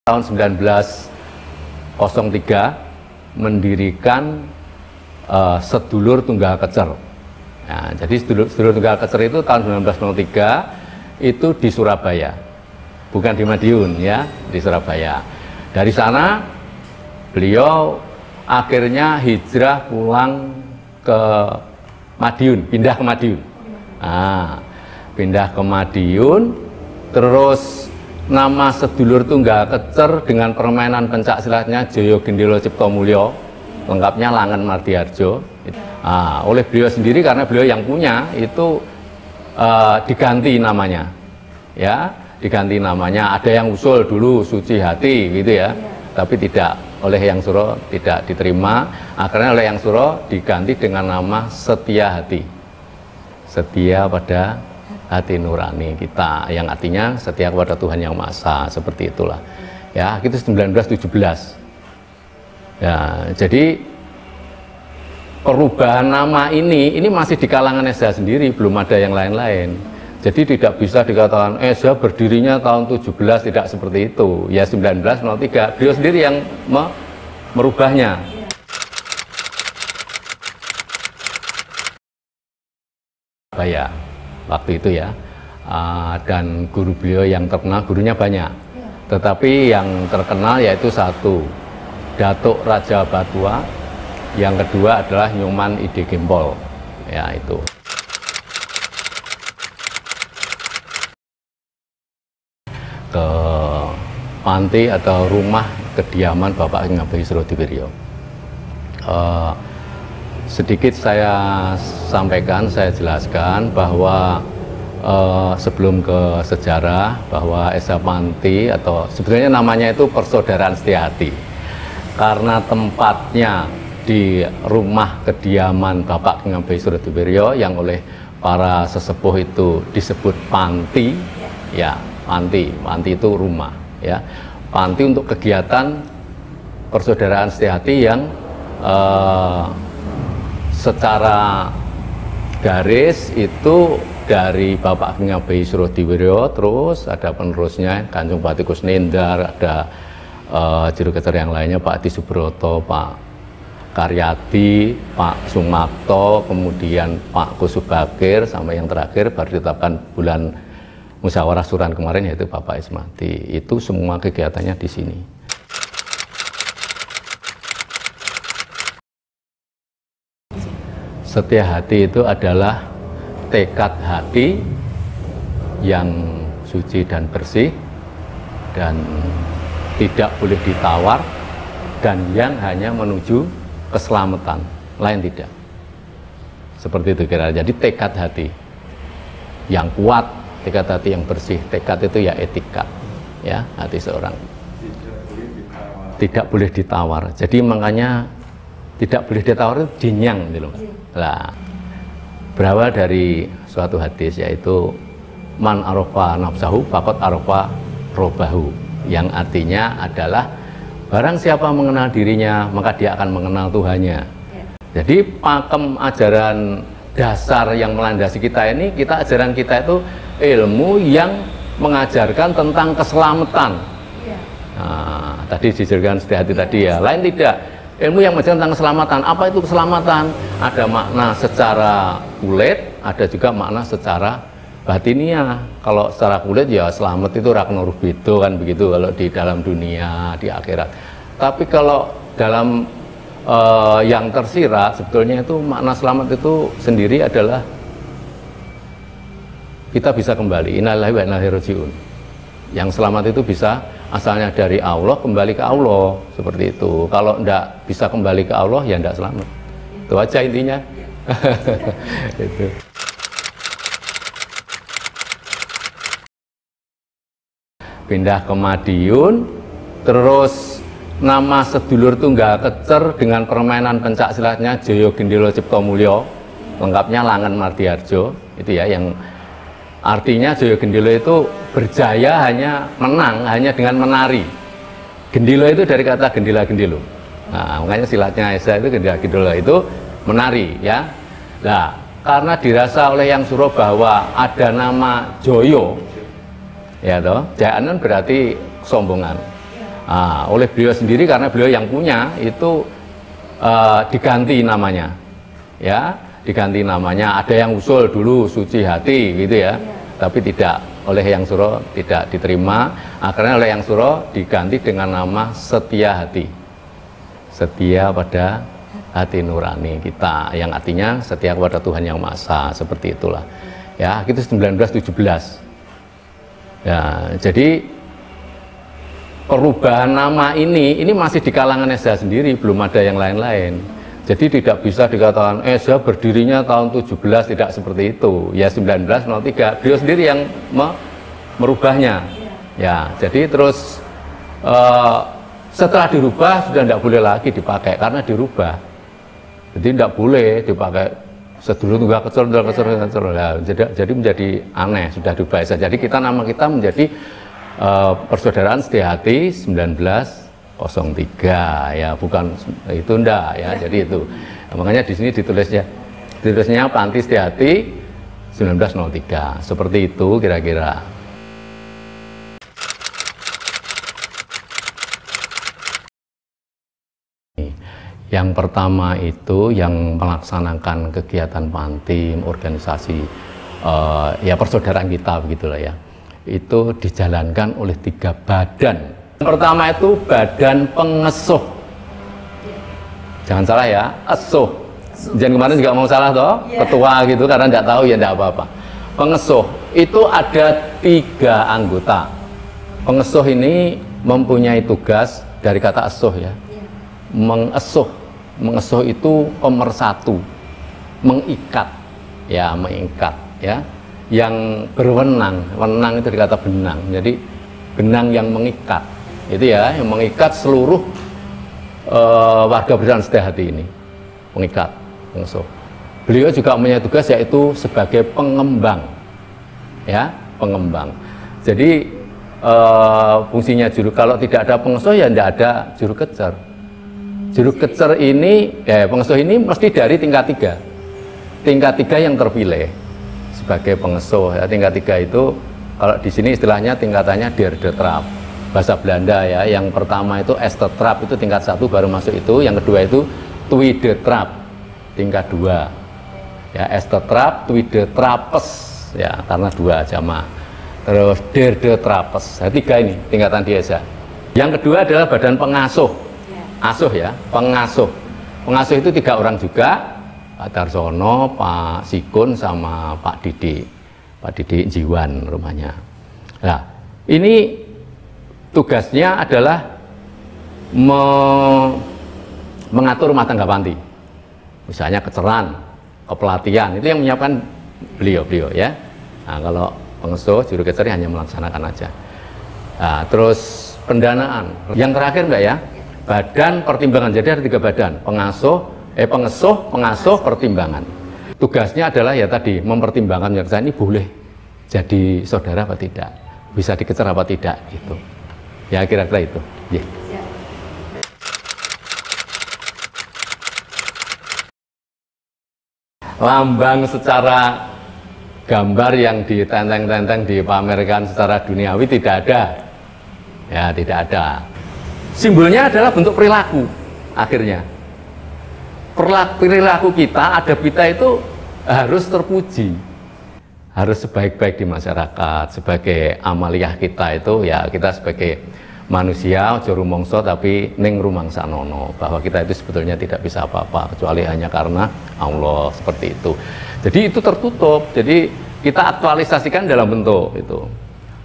tahun 1903 mendirikan Sedulur Tunggal Kecer. Nah, jadi Sedulur Tunggal Kecer itu tahun 1903 itu di Surabaya, bukan di Madiun ya, di Surabaya. Dari sana beliau akhirnya hijrah pulang ke Madiun, pindah ke Madiun. Nah, pindah ke Madiun, terus nama Sedulur Tunggal Kecer dengan permainan pencak silatnya Joyo Gendelo Cipto Mulyo, lengkapnya Langen Mardiarjo. Nah, oleh beliau sendiri karena beliau yang punya itu diganti namanya, ya, diganti namanya. Ada yang usul dulu Suci Hati gitu ya, tapi tidak, oleh Yang Suro tidak diterima. Akhirnya oleh Yang Suro diganti dengan nama Setia Hati, setia pada hati nurani kita, yang artinya setia kepada Tuhan Yang Maha Esa, seperti itulah ya. Itu 1917 ya. Jadi perubahan nama ini masih di kalangan Esa sendiri, belum ada yang lain-lain. Jadi tidak bisa dikatakan Esa berdirinya tahun 17, tidak seperti itu ya. 1903 beliau sendiri yang merubahnya. Ya, waktu itu ya, dan guru beliau yang terkenal, gurunya banyak, tetapi yang terkenal yaitu satu, Datuk Raja Batua, yang kedua adalah Nyoman Ide Gempol, ya itu. Ke panti atau rumah kediaman Bapak Ngabei Surodipiryo. Sedikit saya sampaikan, saya jelaskan bahwa sebelum ke sejarah, bahwa Esa Panti atau sebenarnya namanya itu Persaudaraan Setia Hati, karena tempatnya di rumah kediaman Bapak Ngabei Surodipiryo yang oleh para sesepuh itu disebut panti, ya, panti itu rumah, ya, panti untuk kegiatan Persaudaraan Setia Hati yang secara garis itu dari Bapak Ngabei Surodipiryo, terus ada penerusnya Kanjeng Pati Kusnendar, ada juru kecer yang lainnya Pak Adi Subroto, Pak Karyadi, Pak Sumakto, kemudian Pak Kusubagir, sampai yang terakhir baru ditetapkan bulan musyawarah suran kemarin yaitu Bapak Ismati. Itu semua kegiatannya di sini. Setia hati itu adalah tekad hati yang suci dan bersih dan tidak boleh ditawar, dan yang hanya menuju keselamatan, lain tidak. Seperti itu kira. Jadi tekad hati yang kuat, tekad hati yang bersih. Tekad itu ya etika, ya, hati seorang tidak boleh ditawar. Jadi makanya tidak boleh ditawar itu dinyang gitu loh. Lah, berawal dari suatu hadis yaitu man arofa nafsahu faqad arofa robahu, yang artinya adalah barang siapa mengenal dirinya maka dia akan mengenal Tuhannya. Jadi pakem ajaran dasar yang melandasi kita ini, ajaran kita itu ilmu yang mengajarkan tentang keselamatan. Nah, tadi dijelaskan Setia Hati tadi ya, lain tidak. Ilmu yang mengajarkan tentang keselamatan. Apa itu keselamatan? Ada makna secara kulit, ada juga makna secara batiniah. Kalau secara kulit ya selamat itu Ragnar Bedo kan begitu kalau di dalam dunia, di akhirat. Tapi kalau dalam yang tersirat sebetulnya itu makna selamat itu sendiri adalah kita bisa kembali. Innalillahi wa inna ilaihi raji'un. Yang selamat itu bisa asalnya dari Allah, kembali ke Allah, seperti itu. Kalau enggak bisa kembali ke Allah ya enggak selamat. Itu aja intinya. Itu. Pindah ke Madiun, terus nama Sedulur Tunggal Kecer dengan permainan pencak silatnya Joyo Gendelo Cipto Mulyo, lengkapnya Langen Mardiarjo, itu ya, yang artinya Joyo Gendelo itu berjaya hanya menang hanya dengan menari. Gendelo itu dari kata gendela gendelo. Nah, makanya silatnya Esa itu gendela gendelo itu menari ya. Nah, karena dirasa oleh Yang Suro bahwa ada nama Joyo, ya toh, Jayaan berarti kesombongan. Nah, oleh beliau sendiri karena beliau yang punya itu diganti namanya, ya, diganti namanya. Ada yang usul dulu Suci Hati gitu ya, tapi tidak, oleh Yang Suro tidak diterima. Akhirnya oleh Yang Suro diganti dengan nama Setia Hati, setia pada hati nurani kita, yang artinya setia kepada Tuhan Yang Maha Esa, seperti itulah. Ya, itu 1917. Ya, jadi perubahan nama ini masih di kalangan SH sendiri, belum ada yang lain-lain. Jadi tidak bisa dikatakan SH berdirinya tahun 17, tidak seperti itu. Ya 1903, beliau sendiri yang merubahnya. Ya, jadi terus setelah dirubah sudah tidak boleh lagi dipakai karena dirubah. Jadi tidak boleh dipakai Sedulur Tunggal Kecel, jadi menjadi aneh, sudah dirubah SH. Jadi nama kita menjadi Persaudaraan Setia Hati 1903, ya, bukan itu ndak ya. Jadi itu makanya di sini ditulisnya Panti Setia Hati 1903, seperti itu kira-kira. Yang pertama itu yang melaksanakan kegiatan panti, organisasi ya persaudaraan kita begitulah ya, itu dijalankan oleh 3 badan. Yang pertama itu Badan Pengesuh, jangan salah ya, esuh. Jangan kemarin juga mau salah toh, ketua gitu, karena tidak tahu ya tidak apa-apa. Pengesuh itu ada 3 anggota. Pengesuh ini mempunyai tugas dari kata esuh ya, mengesuh. Mengesuh itu pemersatu, mengikat, ya, mengikat, ya, yang berwenang. Wenang itu dikata benang, jadi benang yang mengikat, itu ya, yang mengikat seluruh warga Persaudaraan Setia Hati ini, mengikat, pengesuh. Beliau juga punya tugas yaitu sebagai pengembang, ya, pengembang. Jadi fungsinya juru, kalau tidak ada pengesuh ya tidak ada juru kecer. Juru kecer ini, pengesuh ini mesti dari tingkat 3. Tingkat 3 yang terpilih sebagai pengesuh. Ya, tingkat 3 itu kalau di sini istilahnya tingkatannya derde trap, bahasa Belanda ya. Yang pertama itu este trap, itu tingkat 1 baru masuk itu. Yang kedua itu tweede trap, tingkat 2. Ya, este trap, tweede trapes, ya, karena 2 jamak. Terus derde trapes. Nah, 3 ini tingkatan desa. Yang kedua adalah badan pengasuh. Asuh ya, pengasuh. Pengasuh itu 3 orang juga, Pak Darsono, Pak Sikun, sama Pak Didi. Pak Didi Jiwan rumahnya. Nah, ini tugasnya adalah mengatur rumah tangga panti. Misalnya keceran, kepelatihan, itu yang menyiapkan beliau ya. Nah, kalau pengasuh, juru kecer hanya melaksanakan aja. Nah, terus pendanaan. Yang terakhir enggak ya? Badan pertimbangan. Jadi ada 3 badan, pengesuh, pengasuh, pertimbangan. Tugasnya adalah ya tadi mempertimbangkan ini boleh jadi saudara apa tidak, bisa dikecer apa tidak, gitu. Ya kira-kira itu. Yeah. Lambang secara gambar yang ditenteng-tenteng dipamerkan secara duniawi tidak ada. Ya, tidak ada. Simbolnya adalah bentuk perilaku. Akhirnya perilaku kita, adab kita itu harus terpuji, harus sebaik-baik di masyarakat. Sebagai amaliyah kita itu ya, kita sebagai manusia ojo rumongso tapi ning rumangsa nono, bahwa kita itu sebetulnya tidak bisa apa-apa kecuali hanya karena Allah, seperti itu. Jadi itu tertutup, jadi kita aktualisasikan dalam bentuk itu.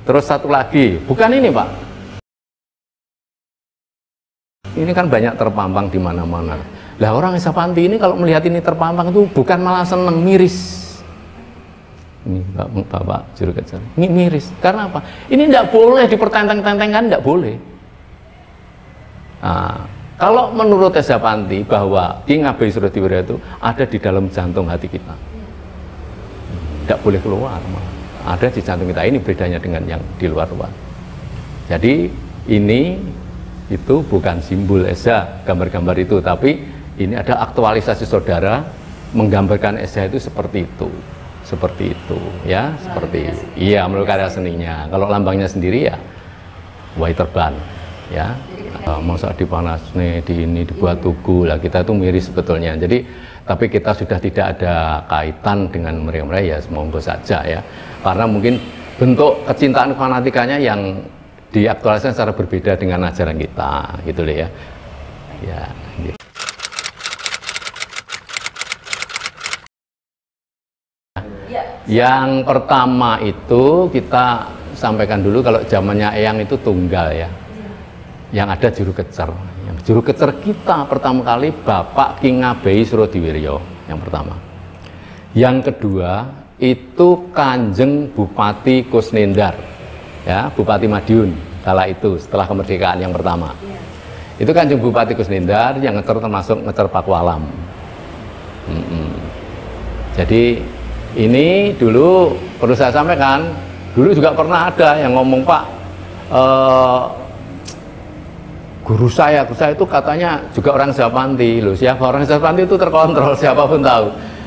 Terus satu lagi, bukan ini Pak, ini kan banyak terpampang di mana-mana. Lah orang Esa Panti ini kalau melihat ini terpampang itu bukan malah seneng, miris. Ini Bapak juru kecer, ini miris. Karena apa? Ini tidak boleh dipertenteng-tentengkan, tidak boleh. Nah, kalau menurut Esa Panti bahwa Ki Ngabei Suradiwira itu ada di dalam jantung hati kita, tidak boleh keluar, ada di jantung kita. Ini bedanya dengan yang di luar-luar. Jadi ini itu bukan simbol Esa, gambar-gambar itu, tapi ini ada aktualisasi saudara, menggambarkan Esa itu seperti itu ya, seperti iya menurut karya seninya. Kalau lambangnya sendiri ya waiterban, ya. Masa dipanas nih, di ini dibuat tugu lah, kita itu miris sebetulnya. Jadi tapi kita sudah tidak ada kaitan dengan mereka-mereka, ya monggo saja ya, karena mungkin bentuk kecintaan fanatikanya yang diaktualisasi secara berbeda dengan ajaran kita gitu loh ya. Ya gitu. Yang pertama itu kita sampaikan dulu, kalau zamannya Eyang itu tunggal ya, yang ada juru kecer. Yang juru kecer kita pertama kali Bapak Ki Ngabei Surodiwiryo yang pertama. Yang kedua itu Kanjeng Bupati Kusnindar, ya, Bupati Madiun kala itu setelah kemerdekaan yang pertama. Itu Kanjeng Bupati Kusnindar yang ngecer, termasuk ngecer Pakualam. Jadi ini dulu perlu saya sampaikan, dulu juga pernah ada yang ngomong, Pak, guru saya itu katanya juga orang Japanti. Loh, siapa orang Japanti itu terkontrol, siapapun tahu.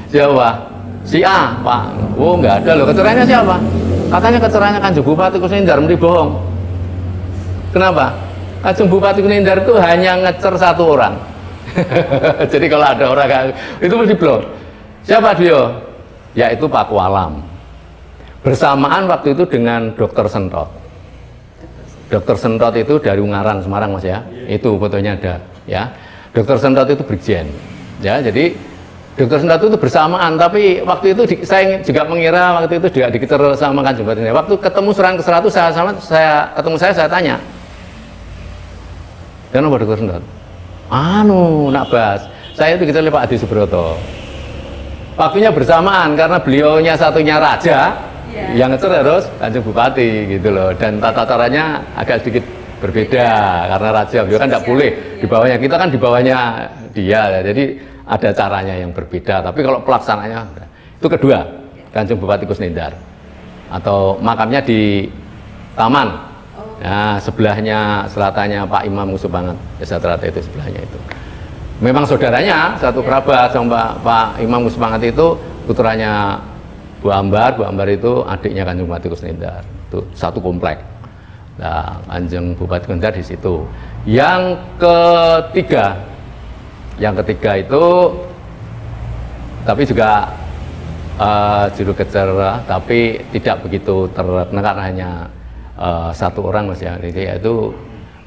Siapa? Si A, Pak. Oh, nggak ada loh. Kecerannya siapa? Katanya kecerannya Kanjeng Bupati Kusnindar, mesti bohong. Kenapa? Kanjeng Bupati Kusnindar itu hanya ngecer satu orang. Jadi kalau ada orang itu mesti blok. Siapa dia? Yaitu Pakualam. Bersamaan waktu itu dengan Dr. Sentot. Dr. Sentot itu dari Ungaran, Semarang, Mas ya. Itu fotonya ada, ya. Dr. Sentot itu brigjen. Ya, jadi Dr. Sentot itu bersamaan, tapi waktu itu saya juga mengira waktu itu juga dikecer sama Kanjeng Bupati. Waktu ketemu serangan ke 100 saya tanya. Kenapa Dr. Sentot? Nak Bas, saya itu dikecer oleh Pak Adi Subroto. Waktunya bersamaan karena beliaunya satunya raja, yang ngecer harus Kanjeng Bupati gitu loh, dan tata caranya agak sedikit berbeda karena raja, beliau kan tidak boleh di bawahnya, kita kan di bawahnya dia, jadi ada caranya yang berbeda. Tapi kalau pelaksananya itu kedua, Kanjeng Bupati Kusnindar, atau makamnya di Taman, nah sebelahnya selatannya Pak Imam Musuh banget, Satrata itu sebelahnya itu. Memang saudaranya satu kerabat sama Pak Imam Musmangat, itu putranya Bu Ambar itu adiknya Kanjeng Bupati Kusnindar, itu satu komplek. Nah, Kanjeng Bupati Kusnindar di situ. Yang ketiga itu tapi juga juru kecer, tapi tidak begitu terkenal karena hanya satu orang, Mas ya, yaitu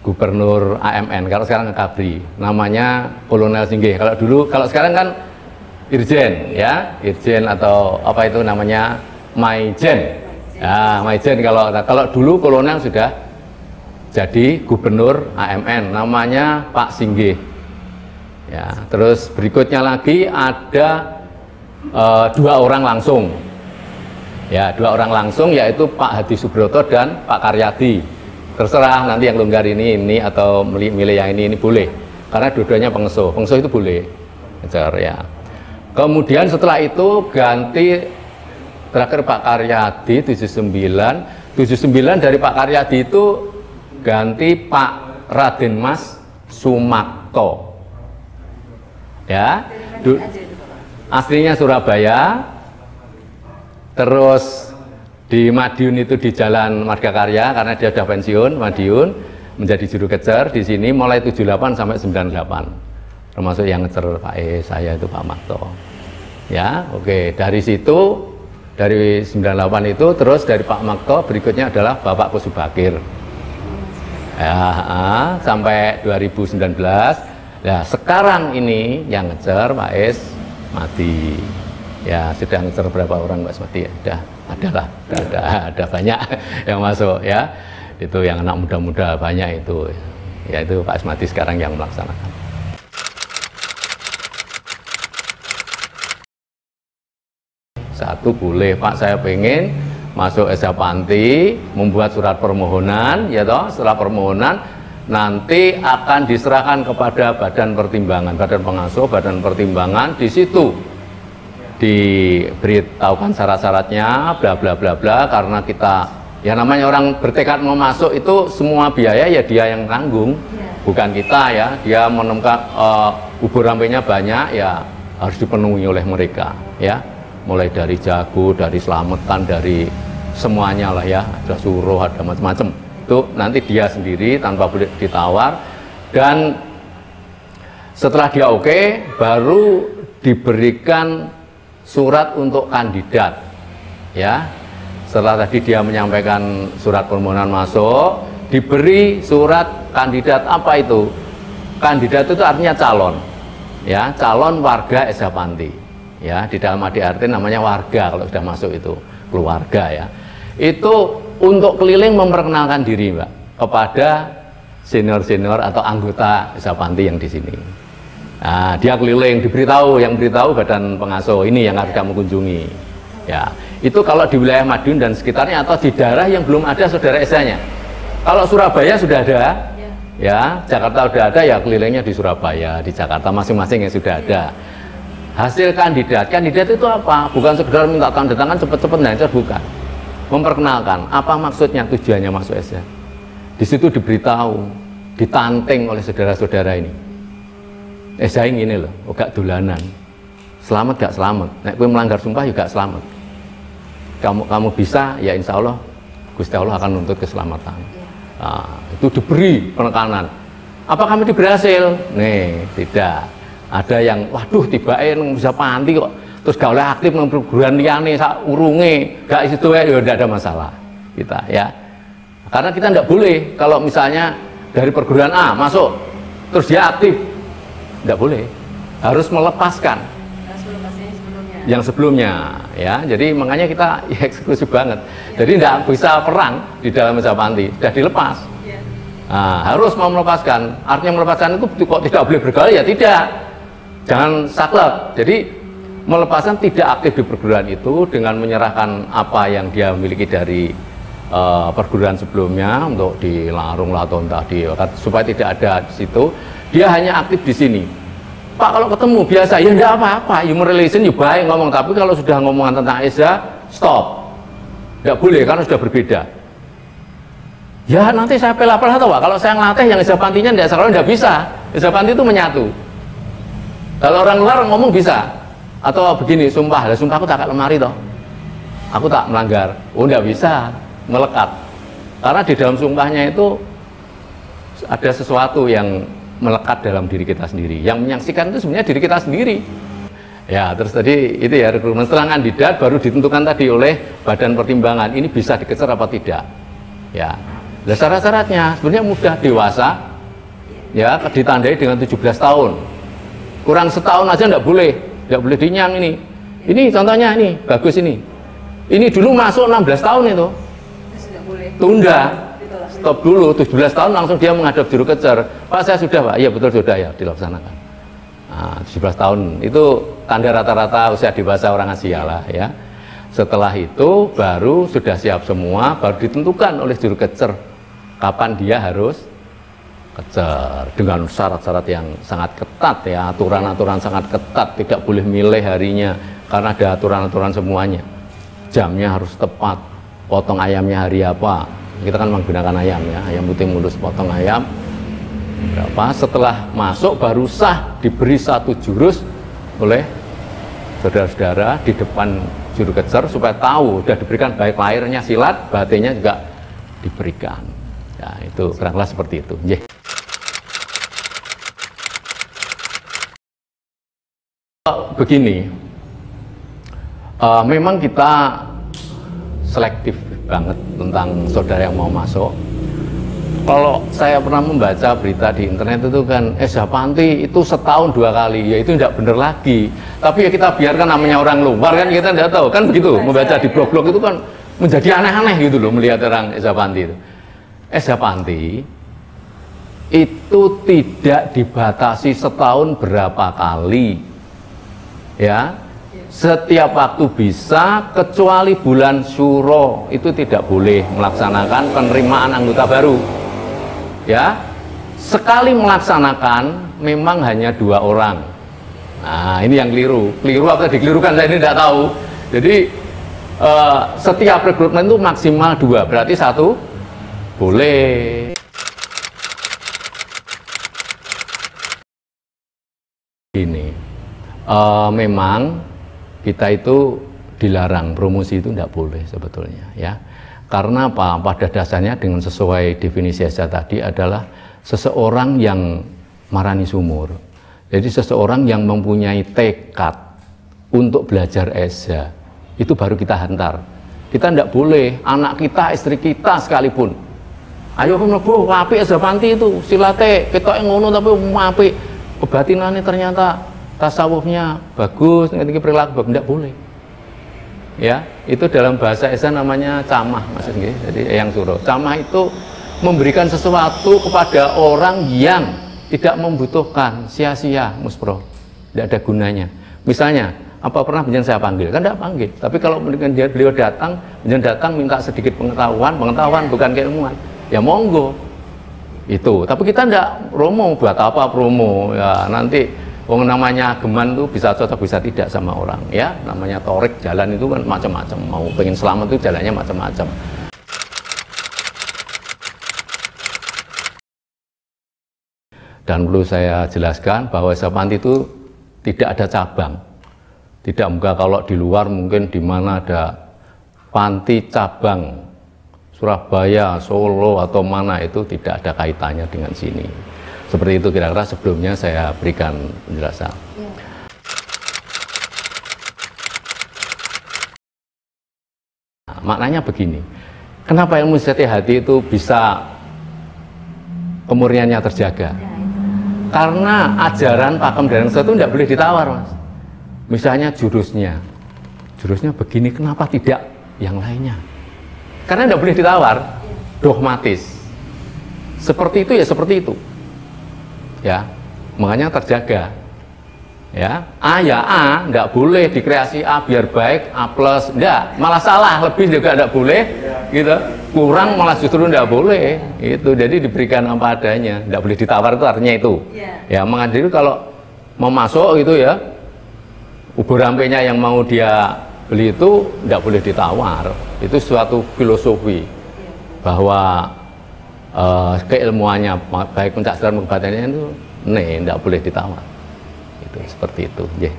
Gubernur AMN, kalau sekarang Kabri, namanya Kolonel Singgih. Kalau dulu, kalau sekarang kan Irjen, ya, Irjen atau apa itu namanya, Maijen. Ya, Maijen. Kalau dulu Kolonel sudah jadi Gubernur AMN, namanya Pak Singgih. Ya, terus berikutnya lagi ada 2 orang langsung. Ya, 2 orang langsung, yaitu Pak Hadi Subroto dan Pak Karyadi. Terserah nanti yang longgar ini atau milih yang ini boleh, karena dua-duanya pengasuh itu boleh ngecer ya. Kemudian setelah itu ganti terakhir Pak Karyadi 79 dari Pak Karyadi itu ganti Pak Raden Mas Sumakto ya, aslinya Surabaya, terus di Madiun itu di Jalan Marga Karya, karena dia sudah pensiun, Madiun menjadi juru kecer di sini mulai 78 sampai 98, termasuk yang ngecer Pak saya itu Pak Makto. Ya, oke. Dari situ, dari 98 itu, terus dari Pak Makto berikutnya adalah Bapak Kusubakir. Ya, sampai 2019. Nah, sekarang ini yang ngecer Pak mati. Ya, sudah ngecer berapa orang Pak mati ya? Ada banyak yang masuk ya, itu yang anak muda-muda banyak itu, ya itu Pak Asmati sekarang yang melaksanakan. Satu boleh, Pak, saya pengen masuk SA Panti, membuat surat permohonan, ya toh, setelah permohonan nanti akan diserahkan kepada Badan Pertimbangan, Badan Pengasuh, Badan Pertimbangan, di situ diberitahukan syarat-syaratnya, bla bla bla bla, karena kita ya namanya orang bertekad mau masuk itu semua biaya ya dia yang tanggung, bukan kita ya. Dia menemukan ubur rampenya banyak ya harus dipenuhi oleh mereka ya, mulai dari jago, dari selamatan, dari semuanya lah ya, ada suruh, ada macam-macam bentuk nanti dia sendiri tanpa boleh ditawar, dan setelah dia oke, baru diberikan surat untuk kandidat. Ya, setelah tadi dia menyampaikan surat permohonan masuk, diberi surat kandidat. Apa itu? Kandidat itu artinya calon, ya, calon warga Esa Panti. Ya, di dalam ADART namanya warga kalau sudah masuk itu, keluarga ya. Itu untuk keliling memperkenalkan diri, Mbak, kepada senior-senior atau anggota Esa Panti yang di sini. Nah, dia keliling, diberitahu, yang beritahu badan pengasuh, ini yang harus kamu kunjungi. Ya, itu kalau di wilayah Madiun dan sekitarnya atau di daerah yang belum ada saudara Esa-nya. Kalau Surabaya sudah ada, ya, Jakarta sudah ada, ya kelilingnya di Surabaya, di Jakarta masing-masing yang sudah ada. Hasil kandidat itu apa? Bukan sekedar minta tanda tangan cepet-cepet, nah itu bukan. Memperkenalkan apa maksudnya, tujuannya masuk Esa. Di situ diberitahu, ditanting oleh saudara-saudara ini. Esa ini loh, oh gak dolanan, selamat gak selamat, nek kowe melanggar sumpah juga selamat. Kamu bisa, ya insya Allah Gusti Allah akan menuntut keselamatan. Nah, itu diberi penekanan. Apa kamu berhasil? Nih, tidak. Ada yang, waduh, tiba-tiba bisa panti kok, terus gak oleh aktif nang perguruan liyane sak urunge, gak situ ya tidak ada masalah kita ya. Karena kita tidak boleh kalau misalnya dari perguruan A masuk, terus dia aktif, tidak boleh, harus melepaskan yang sebelumnya ya. Jadi makanya kita ya, eksklusif banget. Jadi tidak bisa perang di dalam Esa Panti, sudah dilepas. Nah, harus mau melepaskan. Artinya melepaskan itu kok tidak boleh bergaul, ya tidak, jangan saklek. Jadi melepaskan tidak aktif di perguruan itu dengan menyerahkan apa yang dia miliki dari perguruan sebelumnya untuk dilarung lah atau entah supaya tidak ada di situ. Dia hanya aktif di sini. Pak, kalau ketemu biasa ya enggak apa-apa, human relation ya baik ngomong, tapi kalau sudah ngomongan tentang Esa, stop, enggak boleh karena sudah berbeda. Ya nanti saya pelapel atau Pak, kalau saya ngelatih yang Esa Pantinya enggak, kalau enggak bisa, Esa Panti itu menyatu. Kalau orang luar ngomong bisa, atau begini, sumpah, lah sumpah aku tak lemari toh, aku tak melanggar, oh enggak bisa, melekat. Karena di dalam sumpahnya itu ada sesuatu yang melekat dalam diri kita sendiri, yang menyaksikan itu sebenarnya diri kita sendiri ya. Terus tadi itu ya, rekrutmen setelah kandidat baru ditentukan tadi oleh badan pertimbangan, ini bisa dikejar apa tidak ya. Nah, syarat-syaratnya sebenarnya mudah, dewasa ya, ditandai dengan 17 tahun, kurang setahun aja nggak boleh dinyang. Ini contohnya, ini bagus, ini dulu masuk 16 tahun itu tunda, stop dulu, 17 tahun langsung dia menghadap juru kejar. Pak, saya sudah Pak, iya betul sudah ya, dilaksanakan. Nah, 17 tahun itu tanda rata-rata usia dewasa orang Asia lah ya. Setelah itu baru sudah siap semua, baru ditentukan oleh juru kejar kapan dia harus kejar, dengan syarat-syarat yang sangat ketat ya, aturan-aturan sangat ketat, tidak boleh milih harinya karena ada aturan-aturan semuanya. Jamnya harus tepat, potong ayamnya hari apa. Kita kan menggunakan ayam ya, ayam putih mulus, potong ayam berapa. Setelah masuk baru sah diberi satu jurus oleh saudara-saudara di depan juru kejar supaya tahu sudah diberikan, baik lahirnya silat, batinnya juga diberikan ya. Itu kuranglah seperti itu. Begini, memang kita selektif banget tentang saudara yang mau masuk. Kalau saya pernah membaca berita di internet itu kan Esa Panti itu setahun 2 kali, ya itu tidak benar lagi. Tapi ya kita biarkan, namanya orang luar kan, kita tidak tahu kan begitu. Membaca di blog-blog itu kan menjadi aneh-aneh gitu loh melihat orang Esa Panti itu. Esa Panti itu tidak dibatasi setahun berapa kali ya. Setiap waktu bisa, kecuali bulan Syuro itu tidak boleh melaksanakan penerimaan anggota baru ya. Sekali melaksanakan memang hanya 2 orang. Nah ini yang keliru apa dikelirukan saya ini tidak tahu. Jadi setiap rekrutmen itu maksimal 2, berarti 1 boleh. Ini memang kita itu dilarang, promosi itu tidak boleh sebetulnya ya. Karena apa? Pada dasarnya dengan sesuai definisi saya tadi adalah seseorang yang marani sumur. Jadi seseorang yang mempunyai tekad untuk belajar eza, itu baru kita hantar. Kita tidak boleh anak kita, istri kita sekalipun, ayo mlebu apik eza panti itu, silate ketoke ngono tapi apik, kebatinannya ternyata tasawufnya bagus, ngerti perilaku bagus, tidak boleh. Ya, itu dalam bahasa eza namanya camah, maksudnya. Jadi yang suruh camah itu memberikan sesuatu kepada orang yang tidak membutuhkan, sia-sia, muspro, tidak ada gunanya. Misalnya, apa pernah penjen saya panggil? Kan tidak panggil. Tapi kalau beliau datang, penjen datang minta sedikit pengetahuan bukan keilmuan. Ya monggo. Itu. Tapi kita tidak promo, buat apa promo? Ya nanti wong namanya geman tuh bisa cocok bisa tidak sama orang, ya. Namanya torik jalan itu kan macam-macam. Mau pengen selamat itu jalannya macam-macam. Dan perlu saya jelaskan bahwa eza panti itu tidak ada cabang. Tidak mudah kalau di luar mungkin di mana ada panti cabang Surabaya, Solo atau mana itu tidak ada kaitannya dengan sini. Seperti itu kira-kira sebelumnya saya berikan penjelasan. Ya. Nah, maknanya begini, kenapa ilmu sejati hati itu bisa kemurniannya terjaga? Ya, karena ajaran pakem dan sesuatu tidak boleh ditawar, Mas. Misalnya jurusnya begini, kenapa tidak yang lainnya? Karena tidak boleh ditawar, dogmatis. Seperti itu ya seperti itu. Ya, makanya terjaga. Ya, A ya A, tidak boleh dikreasi A biar baik, A plus, enggak, malah salah, lebih juga tidak boleh, gitu. Kurang malah justru tidak boleh. Itu jadi diberikan apa adanya, tidak boleh ditawar, itu artinya itu. Ya, makanya kalau mau masuk gitu ya, ubur rampenya yang mau dia beli itu tidak boleh ditawar. Itu suatu filosofi bahwa keilmuannya baik pencaksilan maupun batinnya itu tidak boleh ditawar. Itu seperti itu. Yeah.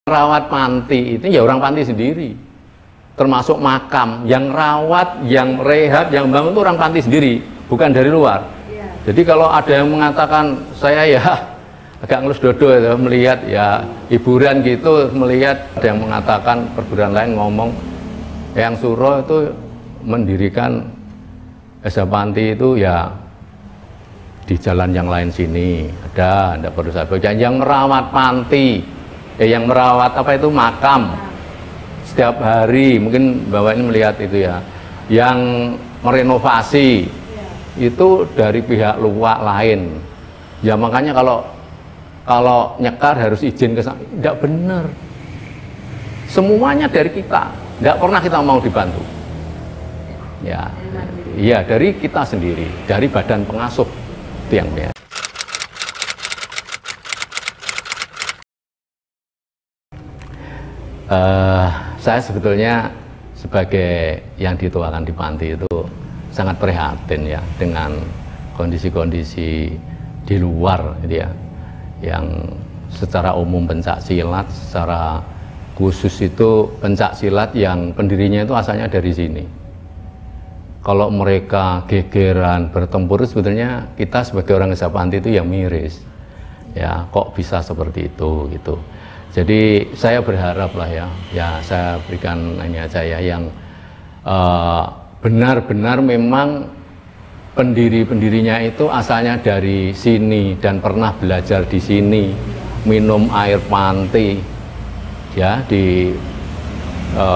Rawat panti itu ya orang panti sendiri, termasuk makam yang rawat, yang rehab, yang bangun itu orang panti sendiri, bukan dari luar. Jadi kalau ada yang mengatakan saya ya agak ngelus dodo ya, melihat ya hiburan gitu, melihat ada yang mengatakan perguruan lain ngomong yang Suro itu mendirikan eza panti itu ya di jalan yang lain sini ada, tidak perlu saya baca. Yang merawat panti, yang merawat apa itu makam setiap hari, mungkin Bapak ini melihat itu ya, yang merenovasi itu dari pihak luar lain. Ya makanya kalau nyekar harus izin ke sana, tidak benar. Semuanya dari kita, tidak pernah kita mau dibantu. Ya, iya dari kita sendiri, dari badan pengasuh itu yang ya. Saya sebetulnya sebagai yang dituakan di panti itu sangat prihatin ya dengan kondisi-kondisi di luar gitu ya, yang secara umum pencak silat, secara khusus itu pencak silat yang pendirinya itu asalnya dari sini. Kalau mereka gegeran bertempur, sebetulnya kita sebagai orang eza panti itu yang miris ya, kok bisa seperti itu gitu. Jadi saya berharap lah ya saya berikan ini aja ya, yang benar-benar memang pendirinya itu asalnya dari sini dan pernah belajar di sini, minum air panti ya, diberikan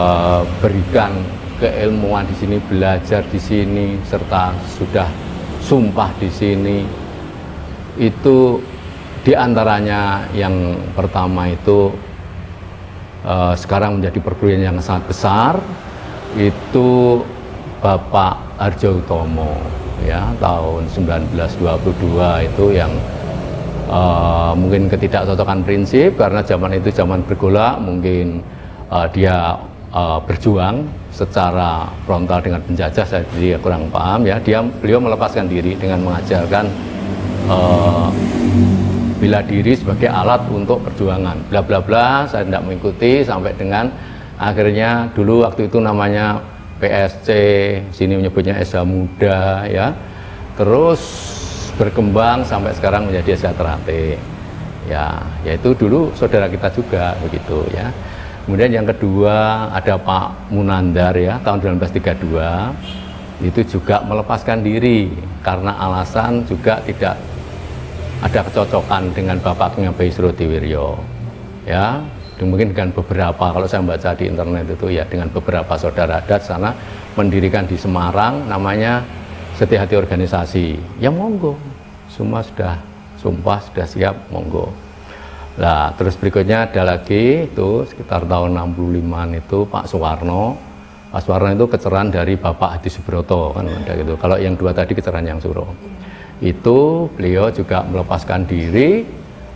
keilmuan di sini, belajar di sini, serta sudah sumpah di sini. Itu diantaranya yang pertama itu sekarang menjadi perguruan yang sangat besar, itu Bapak Arjo Utomo ya, tahun 1922 itu yang mungkin ketidakcocokan prinsip karena zaman itu zaman bergolak, mungkin dia berjuang secara frontal dengan penjajah, saya jadi kurang paham ya. Beliau melepaskan diri dengan mengajarkan bela diri sebagai alat untuk perjuangan, bla bla bla. Saya tidak mengikuti sampai dengan akhirnya dulu waktu itu namanya PSC, sini menyebutnya SH Muda ya. Terus berkembang sampai sekarang menjadi SH ya, yaitu dulu saudara kita juga begitu ya. Kemudian yang kedua ada Pak Munandar ya, tahun 1932 itu juga melepaskan diri karena alasan juga tidak ada kecocokan dengan bapaknya Bayi Srodiwiryo ya. Mungkin dengan beberapa, kalau saya baca di internet itu ya, dengan beberapa saudara adat sana mendirikan di Semarang namanya Setia Hati Organisasi ya, monggo semua sudah sumpah, sudah siap, monggo. Nah, terus berikutnya ada lagi itu sekitar tahun 65an itu Pak Suwarno. Pak Suwarno itu kecerahan dari Bapak Hadi Subroto kan ada gitu. Kalau yang dua tadi kecerahan yang Suro. Itu beliau juga melepaskan diri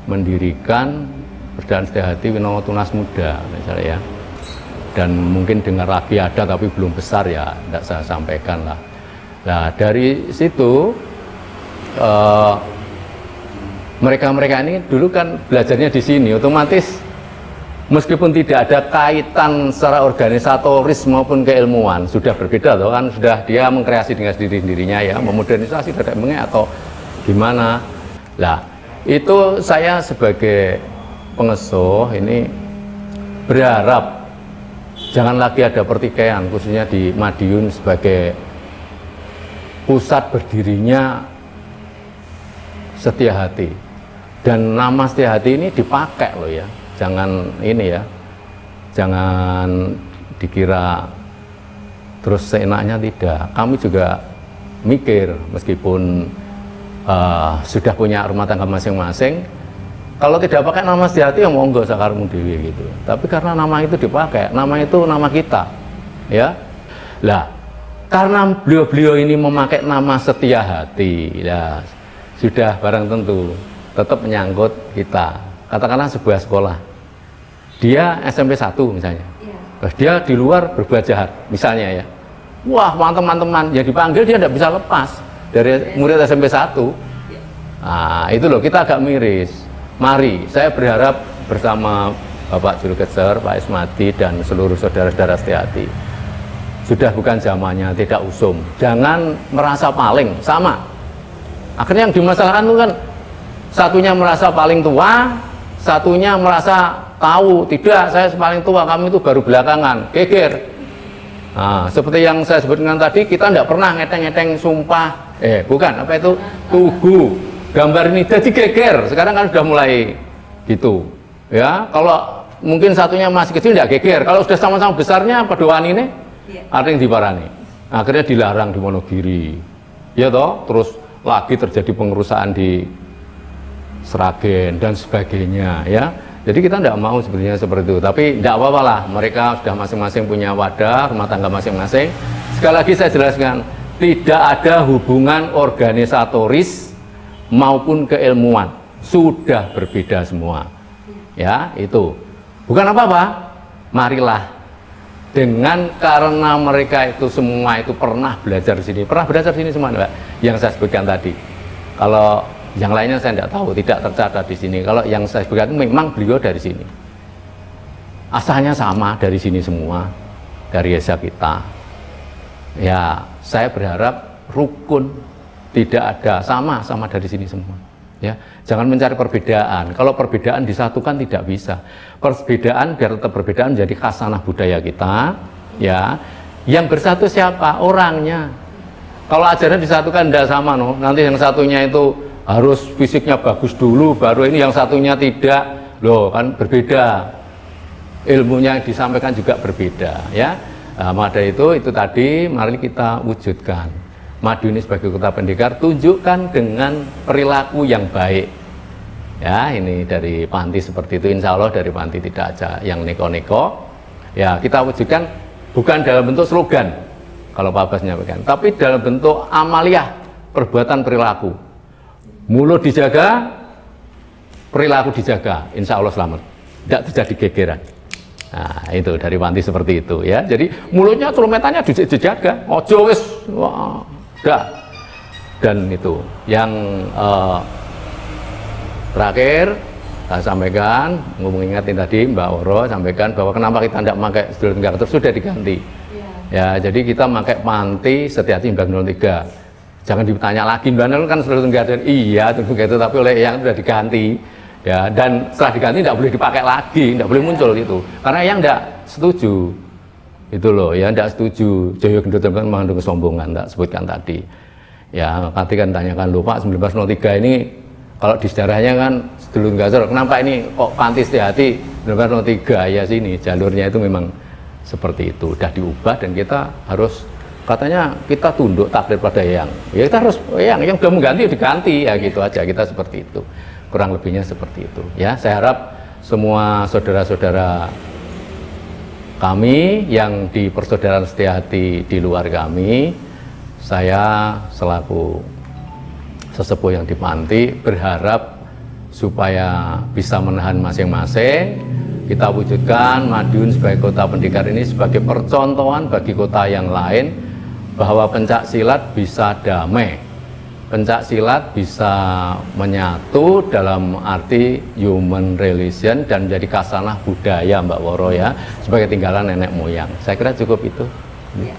mendirikan Persaudaraan Setia Hati Winomo Tunas Muda misalnya ya. Dan mungkin dengar lagi ada tapi belum besar ya, tidak saya sampaikan lah. Nah, dari situ mereka-mereka ini dulu kan belajarnya di sini, otomatis meskipun tidak ada kaitan secara organisatoris maupun keilmuan, sudah berbeda loh kan, sudah dia mengkreasi dengan sendiri-sendirinya ya, memodernisasi dadaknya atau gimana. Lah, itu saya sebagai pengasuh ini berharap jangan lagi ada pertikaian, khususnya di Madiun sebagai pusat berdirinya Setia Hati. Dan nama Setia Hati ini dipakai loh ya, jangan ini ya, jangan dikira terus seenaknya, tidak. Kami juga mikir meskipun sudah punya rumah tangga masing-masing, kalau tidak pakai nama Setia Hati ya monggo sakarmu dewi gitu. Tapi karena nama itu dipakai, nama itu nama kita ya. Lah, karena beliau-beliau ini memakai nama Setia Hati ya, sudah barang tentu tetap menyangkut kita. Katakanlah sebuah sekolah, dia SMP 1 misalnya, terus dia di luar berbuat jahat misalnya ya, wah teman-teman yang dipanggil dia tidak bisa lepas dari murid SMP 1. Nah itu loh, kita agak miris. Mari, saya berharap bersama Bapak Juru Keser, Pak Ismadi dan seluruh saudara-saudara Setia Hati, sudah bukan zamannya, tidak usum, jangan merasa paling sama. Akhirnya yang dimasalahkan itu kan satunya merasa paling tua, satunya merasa tahu, tidak, saya paling tua, kamu itu baru belakangan, geger. Nah, seperti yang saya sebutkan tadi, kita tidak pernah ngeteng-ngeteng sumpah, bukan, apa itu, tugu, gambar ini, jadi geger, sekarang kan sudah mulai gitu. Ya, kalau mungkin satunya masih kecil, tidak geger, kalau sudah sama-sama besarnya, paduan ini, ada yang diparani. Akhirnya dilarang di Wonogiri, ya toh, terus lagi terjadi pengerusakan di Sragen dan sebagainya ya. Jadi kita tidak mau sebenarnya seperti itu, tapi tidak apa-apa lah, mereka sudah masing-masing punya wadah rumah tangga masing-masing. Sekali lagi saya jelaskan, tidak ada hubungan organisatoris maupun keilmuan, sudah berbeda semua ya. Itu bukan apa-apa, marilah, dengan karena mereka itu semua itu pernah belajar di sini, semua Mbak, yang saya sebutkan tadi. Kalau yang lainnya saya tidak tahu, tidak tercatat di sini. Kalau yang saya sebutkan memang beliau dari sini, asalnya sama dari sini semua, dari desa kita. Ya, saya berharap rukun, tidak ada sama dari sini semua. Ya, jangan mencari perbedaan. Kalau perbedaan disatukan tidak bisa. Perbedaan biar tetap perbedaan menjadi khasanah budaya kita. Ya, yang bersatu siapa? Orangnya. Kalau ajaran disatukan tidak sama, no. Nanti yang satunya itu harus fisiknya bagus dulu, baru ini yang satunya tidak, loh kan berbeda, ilmunya yang disampaikan juga berbeda ya. Nah, maka itu tadi mari kita wujudkan Madiun ini sebagai kota pendekar, tunjukkan dengan perilaku yang baik ya. Ini dari Panti seperti itu, insya Allah dari Panti tidak aja yang neko-neko ya. Kita wujudkan bukan dalam bentuk slogan kalau Pak Abbas menyampaikan, tapi dalam bentuk amaliyah, perbuatan perilaku. Mulut dijaga, perilaku dijaga, insya Allah selamat, tidak terjadi gegeran. Nah itu dari Panti seperti itu ya. Jadi mulutnya, celumetannya dijaga, ojo wis, wah, dah. Dan itu yang Terakhir saya sampaikan, mengingatin tadi Mbak Woro sampaikan bahwa kenapa kita tidak pakai sedulur tunggal kecer, sudah diganti. Ya, jadi kita pakai panti Setiati 1903. Jangan ditanya lagi, Mbak kan sedulur tunggal kecer. Iya, begitu, tapi oleh yang sudah diganti. Ya, dan setelah diganti tidak boleh dipakai lagi, tidak boleh muncul itu. Karena yang tidak setuju. Itu loh, ya tidak setuju. Joyo Gendut kan mengandung kesombongan, tak sebutkan tadi. Ya, nanti kan tanyakan, loh Pak, 1903 ini kalau di sejarahnya kan sedulur tunggal kecer, kenapa ini kok panti Setiati 1903? Ya sini jalurnya itu memang seperti itu, udah diubah dan kita harus, katanya kita tunduk takdir pada yang, ya kita harus yang sudah mengganti diganti, ya gitu aja, kita seperti itu, kurang lebihnya seperti itu. Ya, saya harap semua saudara-saudara kami yang di persaudaraan Setiati di luar kami, saya selaku sesepuh yang di panti berharap supaya bisa menahan masing-masing. Kita wujudkan Madiun sebagai kota pendidikan ini sebagai percontohan bagi kota yang lain bahwa pencak silat bisa damai, pencak silat bisa menyatu dalam arti human religion dan menjadi kasanah budaya, Mbak Woro, ya, sebagai tinggalan nenek moyang. Saya kira cukup itu. Ya.